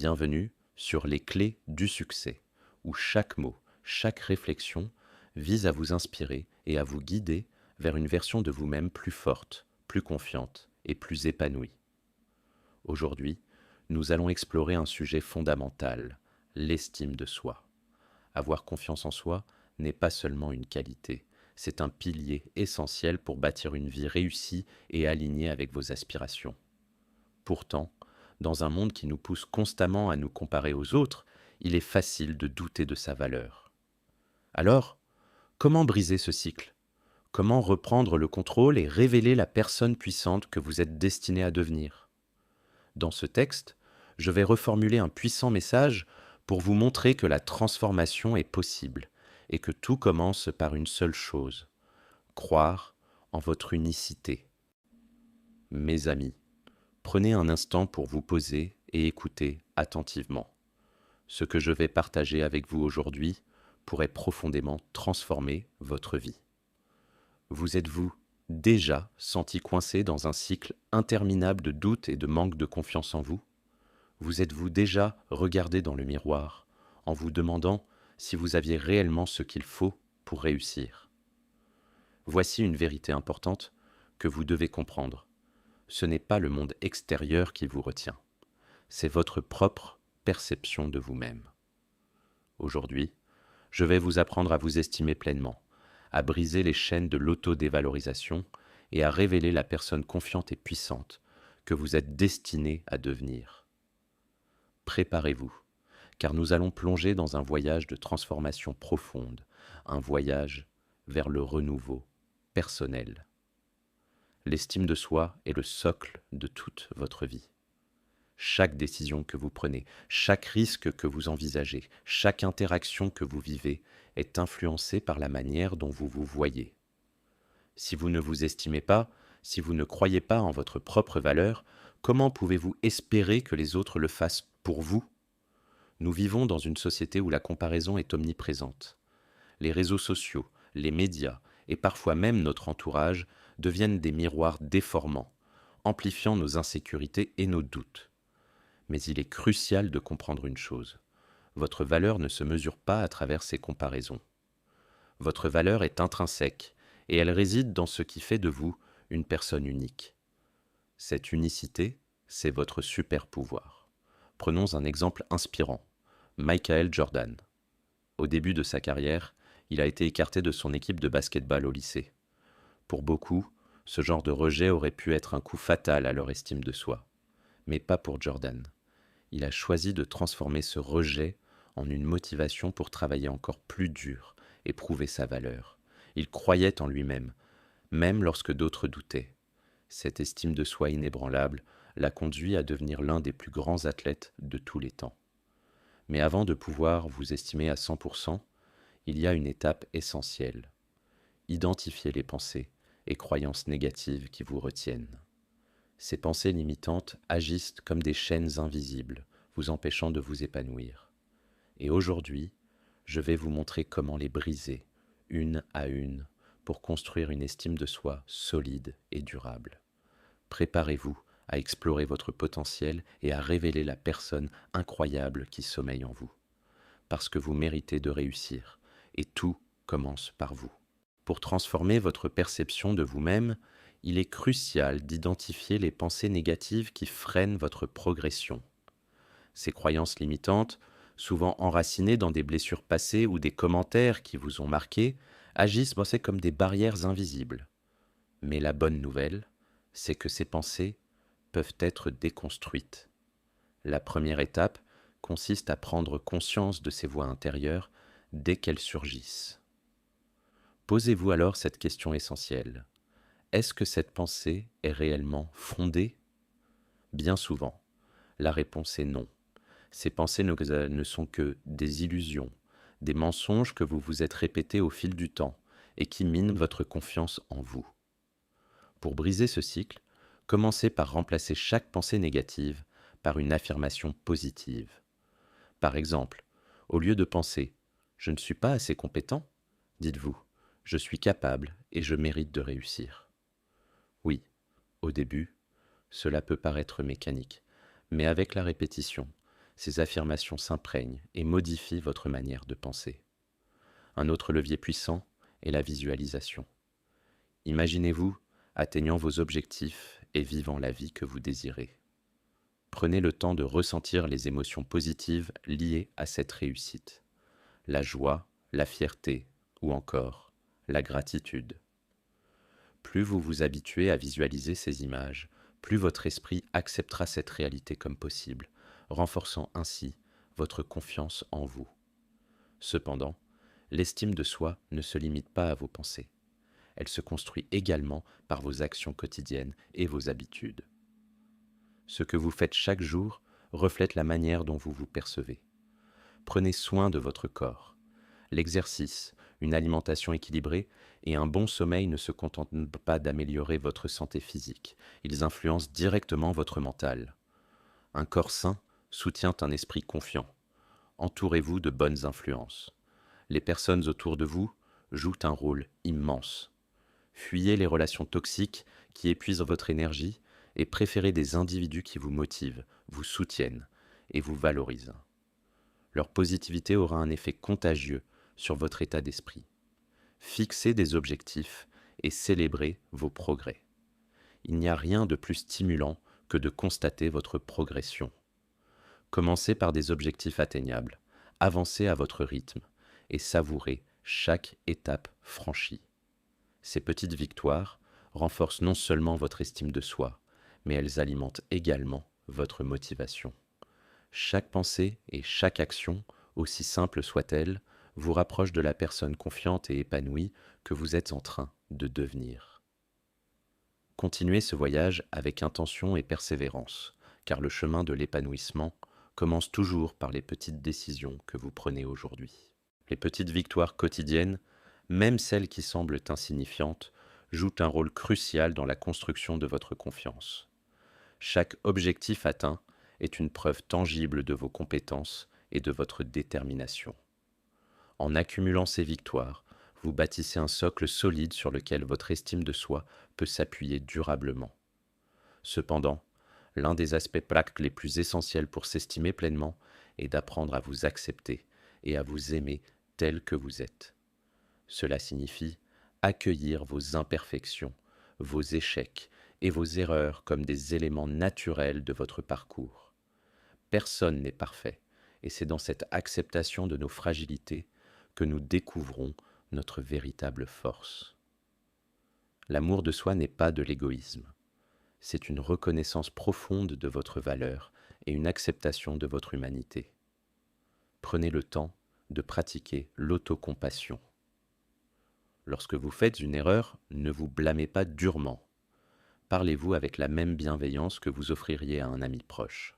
bienvenue sur les clés du succès, où chaque mot, chaque réflexion vise à vous inspirer et à vous guider vers une version de vous-même plus forte, plus confiante et plus épanouie. Aujourd'hui, nous allons explorer un sujet fondamental, l'estime de soi. Avoir confiance en soi n'est pas seulement une qualité, c'est un pilier essentiel pour bâtir une vie réussie et alignée avec vos aspirations. Pourtant, dans un monde qui nous pousse constamment à nous comparer aux autres, il est facile de douter de sa valeur. Alors, comment briser ce cycle? Comment reprendre le contrôle et révéler la personne puissante que vous êtes destiné à devenir? Dans ce texte, je vais reformuler un puissant message pour vous montrer que la transformation est possible et que tout commence par une seule chose: croire en votre unicité. Mes amis, prenez un instant pour vous poser et écouter attentivement. Ce que je vais partager avec vous aujourd'hui pourrait profondément transformer votre vie. Vous êtes-vous déjà senti coincé dans un cycle interminable de doutes et de manque de confiance en vous? Vous êtes-vous déjà regardé dans le miroir en vous demandant si vous aviez réellement ce qu'il faut pour réussir? Voici une vérité importante que vous devez comprendre. Ce n'est pas le monde extérieur qui vous retient, c'est votre propre perception de vous-même. Aujourd'hui, je vais vous apprendre à vous estimer pleinement, à briser les chaînes de l'autodévalorisation et à révéler la personne confiante et puissante que vous êtes destiné à devenir. Préparez-vous, car nous allons plonger dans un voyage de transformation profonde, un voyage vers le renouveau personnel. L'estime de soi est le socle de toute votre vie. Chaque décision que vous prenez, chaque risque que vous envisagez, chaque interaction que vous vivez est influencée par la manière dont vous vous voyez. Si vous ne vous estimez pas, si vous ne croyez pas en votre propre valeur, comment pouvez-vous espérer que les autres le fassent pour vous? Nous vivons dans une société où la comparaison est omniprésente. Les réseaux sociaux, les médias et parfois même notre entourage deviennent des miroirs déformants, amplifiant nos insécurités et nos doutes. Mais il est crucial de comprendre une chose: votre valeur ne se mesure pas à travers ces comparaisons. Votre valeur est intrinsèque et elle réside dans ce qui fait de vous une personne unique. Cette unicité, c'est votre super pouvoir. Prenons un exemple inspirant: Michael Jordan. Au début de sa carrière, il a été écarté de son équipe de basket-ball au lycée. Pour beaucoup, ce genre de rejet aurait pu être un coup fatal à leur estime de soi. Mais pas pour Jordan. Il a choisi de transformer ce rejet en une motivation pour travailler encore plus dur et prouver sa valeur. Il croyait en lui-même, même lorsque d'autres doutaient. Cette estime de soi inébranlable l'a conduit à devenir l'un des plus grands athlètes de tous les temps. Mais avant de pouvoir vous estimer à 100%, il y a une étape essentielle: identifier les pensées et croyances négatives qui vous retiennent. Ces pensées limitantes agissent comme des chaînes invisibles, vous empêchant de vous épanouir. Et aujourd'hui, je vais vous montrer comment les briser, une à une, pour construire une estime de soi solide et durable. Préparez-vous à explorer votre potentiel et à révéler la personne incroyable qui sommeille en vous. Parce que vous méritez de réussir, et tout commence par vous. Pour transformer votre perception de vous-même, il est crucial d'identifier les pensées négatives qui freinent votre progression. Ces croyances limitantes, souvent enracinées dans des blessures passées ou des commentaires qui vous ont marqué, agissent comme des barrières invisibles. Mais la bonne nouvelle, c'est que ces pensées peuvent être déconstruites. La première étape consiste à prendre conscience de ces voix intérieures dès qu'elles surgissent. Posez-vous alors cette question essentielle: est-ce que cette pensée est réellement fondée? Bien souvent, la réponse est non. Ces pensées ne sont que des illusions, des mensonges que vous vous êtes répétés au fil du temps et qui minent votre confiance en vous. Pour briser ce cycle, commencez par remplacer chaque pensée négative par une affirmation positive. Par exemple, au lieu de penser « je ne suis pas assez compétent », dites-vous « je suis capable et je mérite de réussir ». Oui, au début, cela peut paraître mécanique, mais avec la répétition, Ces affirmations s'imprègnent et modifient votre manière de penser. Un autre levier puissant est la visualisation. Imaginez-vous atteignant vos objectifs et vivant la vie que vous désirez. Prenez le temps de ressentir les émotions positives liées à cette réussite. La joie, la fierté ou encore la gratitude. Plus vous vous habituez à visualiser ces images, plus votre esprit acceptera cette réalité comme possible, renforçant ainsi votre confiance en vous. Cependant, l'estime de soi ne se limite pas à vos pensées. Elle se construit également par vos actions quotidiennes et vos habitudes. Ce que vous faites chaque jour reflète la manière dont vous vous percevez. Prenez soin de votre corps. L'exercice, une alimentation équilibrée et un bon sommeil ne se contentent pas d'améliorer votre santé physique, ils influencent directement votre mental. Un corps sain soutient un esprit confiant. Entourez-vous de bonnes influences. Les personnes autour de vous jouent un rôle immense. Fuyez les relations toxiques qui épuisent votre énergie et préférez des individus qui vous motivent, vous soutiennent et vous valorisent. Leur positivité aura un effet contagieux sur votre état d'esprit. Fixez des objectifs et célébrez vos progrès. Il n'y a rien de plus stimulant que de constater votre progression. Commencez par des objectifs atteignables, avancez à votre rythme et savourez chaque étape franchie. Ces petites victoires renforcent non seulement votre estime de soi, mais elles alimentent également votre motivation. Chaque pensée et chaque action, aussi simple soit-elle, vous rapproche de la personne confiante et épanouie que vous êtes en train de devenir. Continuez ce voyage avec intention et persévérance, car le chemin de l'épanouissement commence toujours par les petites décisions que vous prenez aujourd'hui. Les petites victoires quotidiennes, même celles qui semblent insignifiantes, jouent un rôle crucial dans la construction de votre confiance. Chaque objectif atteint est une preuve tangible de vos compétences et de votre détermination. En accumulant ces victoires, vous bâtissez un socle solide sur lequel votre estime de soi peut s'appuyer durablement. Cependant, l'un des aspects pratiques les plus essentiels pour s'estimer pleinement est d'apprendre à vous accepter et à vous aimer tel que vous êtes. Cela signifie accueillir vos imperfections, vos échecs et vos erreurs comme des éléments naturels de votre parcours. Personne n'est parfait, et c'est dans cette acceptation de nos fragilités que nous découvrons notre véritable force. L'amour de soi n'est pas de l'égoïsme. C'est une reconnaissance profonde de votre valeur et une acceptation de votre humanité. Prenez le temps de pratiquer l'autocompassion. Lorsque vous faites une erreur, ne vous blâmez pas durement. Parlez-vous avec la même bienveillance que vous offririez à un ami proche.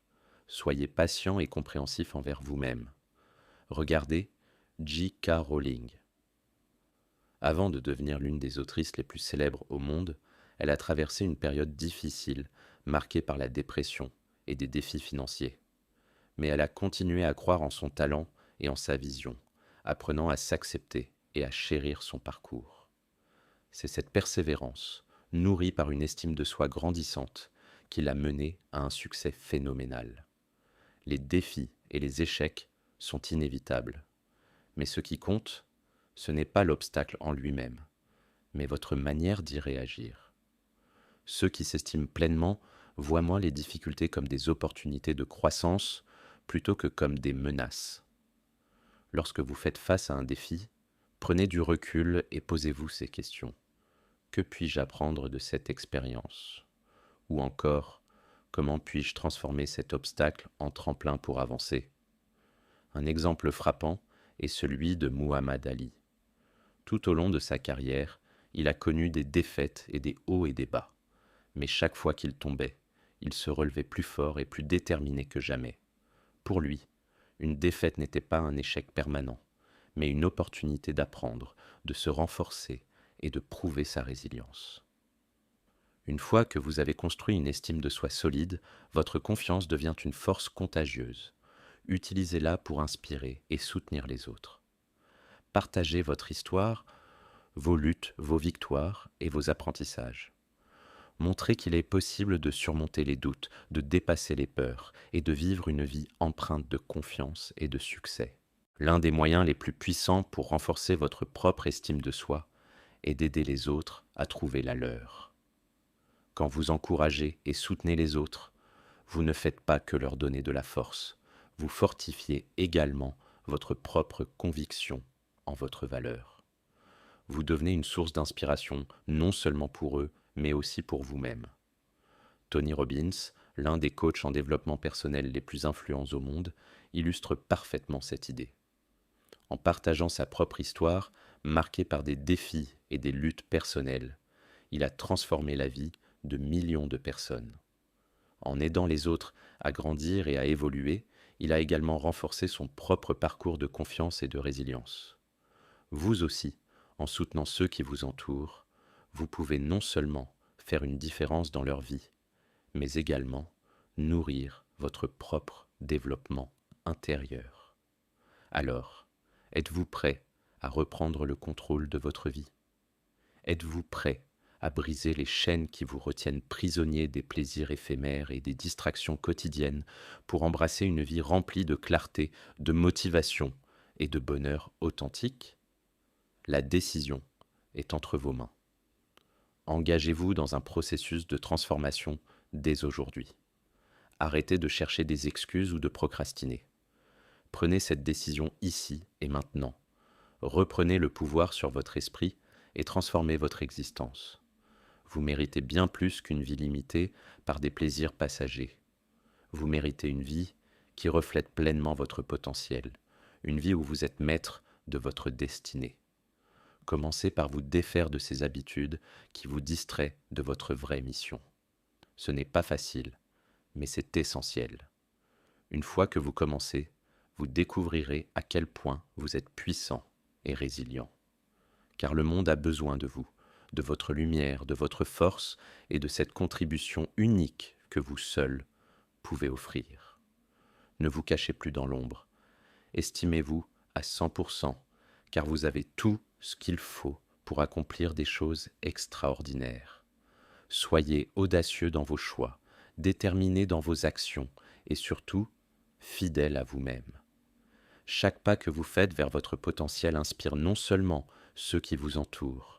Soyez patient et compréhensif envers vous-même. Regardez J.K. Rowling. Avant de devenir l'une des autrices les plus célèbres au monde, elle a traversé une période difficile, marquée par la dépression et des défis financiers. Mais elle a continué à croire en son talent et en sa vision, apprenant à s'accepter et à chérir son parcours. C'est cette persévérance, nourrie par une estime de soi grandissante, qui l'a menée à un succès phénoménal. Les défis et les échecs sont inévitables. Mais ce qui compte, ce n'est pas l'obstacle en lui-même, mais votre manière d'y réagir. Ceux qui s'estiment pleinement voient moins les difficultés comme des opportunités de croissance plutôt que comme des menaces. Lorsque vous faites face à un défi, prenez du recul et posez-vous ces questions. Que puis-je apprendre de cette expérience ? Ou encore, comment puis-je transformer cet obstacle en tremplin pour avancer ? Un exemple frappant est celui de Muhammad Ali. Tout au long de sa carrière, il a connu des défaites et des hauts et des bas. Mais chaque fois qu'il tombait, il se relevait plus fort et plus déterminé que jamais. Pour lui, une défaite n'était pas un échec permanent, mais une opportunité d'apprendre, de se renforcer et de prouver sa résilience. Une fois que vous avez construit une estime de soi solide, votre confiance devient une force contagieuse. Utilisez-la pour inspirer et soutenir les autres. Partagez votre histoire, vos luttes, vos victoires et vos apprentissages. Montrez qu'il est possible de surmonter les doutes, de dépasser les peurs et de vivre une vie empreinte de confiance et de succès. L'un des moyens les plus puissants pour renforcer votre propre estime de soi est d'aider les autres à trouver la leur. Quand vous encouragez et soutenez les autres, vous ne faites pas que leur donner de la force, vous fortifiez également votre propre conviction en votre valeur. Vous devenez une source d'inspiration non seulement pour eux, mais aussi pour vous-même. Tony Robbins, l'un des coachs en développement personnel les plus influents au monde, illustre parfaitement cette idée. En partageant sa propre histoire, marquée par des défis et des luttes personnelles, il a transformé la vie de millions de personnes. En aidant les autres à grandir et à évoluer, il a également renforcé son propre parcours de confiance et de résilience. Vous aussi, en soutenant ceux qui vous entourent, vous pouvez non seulement faire une différence dans leur vie, mais également nourrir votre propre développement intérieur. Alors, êtes-vous prêt à reprendre le contrôle de votre vie? Êtes-vous prêt à briser les chaînes qui vous retiennent prisonnier des plaisirs éphémères et des distractions quotidiennes pour embrasser une vie remplie de clarté, de motivation et de bonheur authentique? La décision est entre vos mains. Engagez-vous dans un processus de transformation dès aujourd'hui. Arrêtez de chercher des excuses ou de procrastiner. Prenez cette décision ici et maintenant. Reprenez le pouvoir sur votre esprit et transformez votre existence. Vous méritez bien plus qu'une vie limitée par des plaisirs passagers. Vous méritez une vie qui reflète pleinement votre potentiel, une vie où vous êtes maître de votre destinée. Commencez par vous défaire de ces habitudes qui vous distraient de votre vraie mission. Ce n'est pas facile, mais c'est essentiel. Une fois que vous commencez, vous découvrirez à quel point vous êtes puissant et résilient. Car le monde a besoin de vous, de votre lumière, de votre force et de cette contribution unique que vous seul pouvez offrir. Ne vous cachez plus dans l'ombre. Estimez-vous à 100%, car vous avez tout ce qu'il faut pour accomplir des choses extraordinaires. Soyez audacieux dans vos choix, déterminé dans vos actions et surtout fidèle à vous-même. Chaque pas que vous faites vers votre potentiel inspire non seulement ceux qui vous entourent,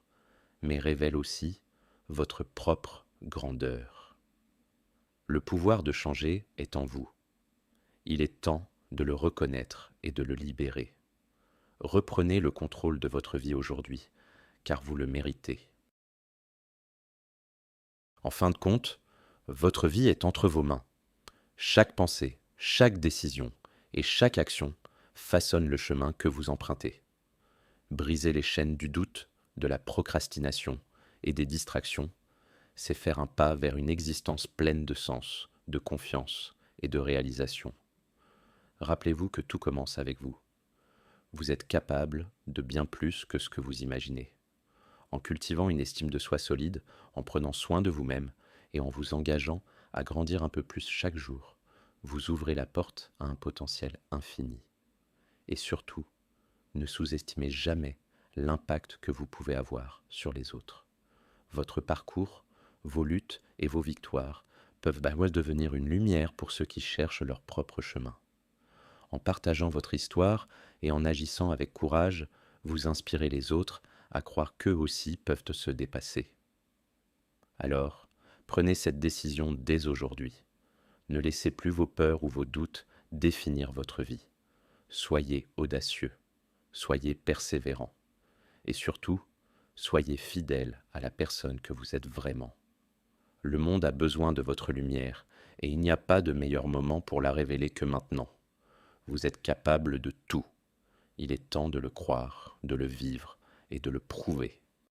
mais révèle aussi votre propre grandeur. Le pouvoir de changer est en vous. Il est temps de le reconnaître et de le libérer. Reprenez le contrôle de votre vie aujourd'hui, car vous le méritez. En fin de compte, votre vie est entre vos mains. Chaque pensée, chaque décision et chaque action façonnent le chemin que vous empruntez. Briser les chaînes du doute, de la procrastination et des distractions, c'est faire un pas vers une existence pleine de sens, de confiance et de réalisation. Rappelez-vous que tout commence avec vous. Vous êtes capable de bien plus que ce que vous imaginez. En cultivant une estime de soi solide, en prenant soin de vous-même et en vous engageant à grandir un peu plus chaque jour, vous ouvrez la porte à un potentiel infini. Et surtout, ne sous-estimez jamais l'impact que vous pouvez avoir sur les autres. Votre parcours, vos luttes et vos victoires peuvent devenir une lumière pour ceux qui cherchent leur propre chemin. En partageant votre histoire et en agissant avec courage, vous inspirez les autres à croire qu'eux aussi peuvent se dépasser. Alors, prenez cette décision dès aujourd'hui. Ne laissez plus vos peurs ou vos doutes définir votre vie. Soyez audacieux, soyez persévérant et surtout, soyez fidèle à la personne que vous êtes vraiment. Le monde a besoin de votre lumière et il n'y a pas de meilleur moment pour la révéler que maintenant. Vous êtes capable de tout. Il est temps de le croire, de le vivre et de le prouver.